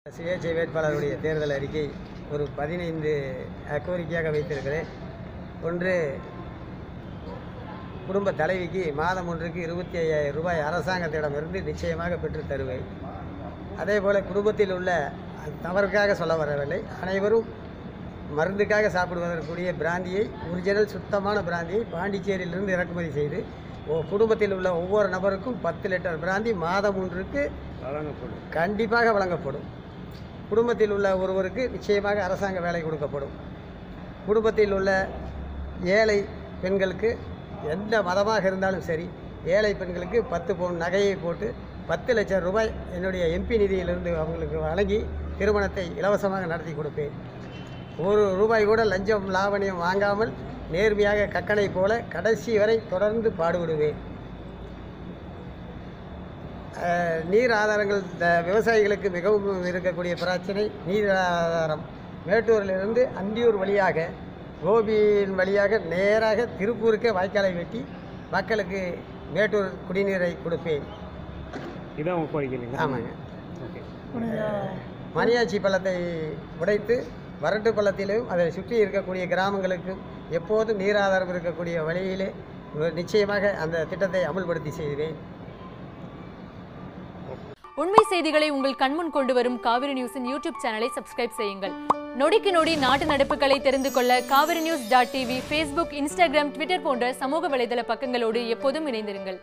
சுயேட்சை வேட்பாளருடைய தேர்தல் அறிக்கை ஒரு 15 கோரிக்கையாக வைத்திருக்கிறேன். ஒன்று, குடும்ப தலைவிக்கு மாதம் ஒன்றுக்கு 25,000 ரூபாய் அரசாங்கத்திடமிருந்து நிச்சயமாக பெற்று தருவேன். அதேபோல் குடும்பத்தில் உள்ள தவறுக்காக சொல்ல வரவில்லை, அனைவரும் மருந்துக்காக சாப்பிடுவதற்குரிய பிராந்தியை, ஒரிஜினல் சுத்தமான பிராந்தியை பாண்டிச்சேரியிலிருந்து இறக்குமதி செய்து குடும்பத்தில் உள்ள ஒவ்வொரு நபருக்கும் 10 லிட்டர் பிராந்தி மாதம் ஒன்றுக்கு கண்டிப்பாக வழங்கப்படும். குடும்பத்தில் உள்ள ஒருவருக்கு நிச்சயமாக அரசாங்க வேலை கொடுக்கப்படும். குடும்பத்தில் உள்ள ஏழை பெண்களுக்கு எந்த மதமாக இருந்தாலும் சரி, ஏழை பெண்களுக்கு 10 பவுன் நகையை போட்டு 10 லட்சம் ரூபாய் என்னுடைய எம்பி நிதியிலிருந்து அவங்களுக்கு வழங்கி திருமணத்தை இலவசமாக நடத்தி கொடுப்பேன். ஒரு ரூபாய் கூட லஞ்சம் லாவணியம் வாங்காமல் நேர்மையாக கக்கனை போல கடைசி வரை தொடர்ந்து பாடுபடுவேன். நீர் ஆதாரங்கள் விவசாயிகளுக்கு மிகவும் இருக்கக்கூடிய பிரச்சனை நீர் ஆதாரம். மேட்டூரிலிருந்து அந்தியூர் வழியாக கோபியின் வழியாக நேராக திருப்பூருக்கே வாய்க்காலை வெட்டி மக்களுக்கு மேட்டூர் குடிநீரை கொடுப்பேன். இதான் கோரிக்கை. ஆமாங்க. மணியாச்சி பள்ளத்தை உடைத்து வறட்டு பள்ளத்திலும் அதை சுற்றி இருக்கக்கூடிய கிராமங்களுக்கும் எப்போதும் நீர் ஆதாரம் இருக்கக்கூடிய வழியிலே நிச்சயமாக அந்த திட்டத்தை அமுல்படுத்தி செய்வேன். உண்மை செய்திகளை உங்கள் கண்முன் கொண்டு வரும் காவிரி நியூஸின் யூடியூப் சேனலை சப்ஸ்கிரைப் செய்யுங்கள். நொடிக்கு நொடி நாட்டு நடப்புகளை தெரிந்து கொள்ள kaverinews.tv, Facebook, Instagram, Twitter போன்ற சமூக வலைதள பக்கங்களோடு எப்போதும் இணைந்திருங்கள்.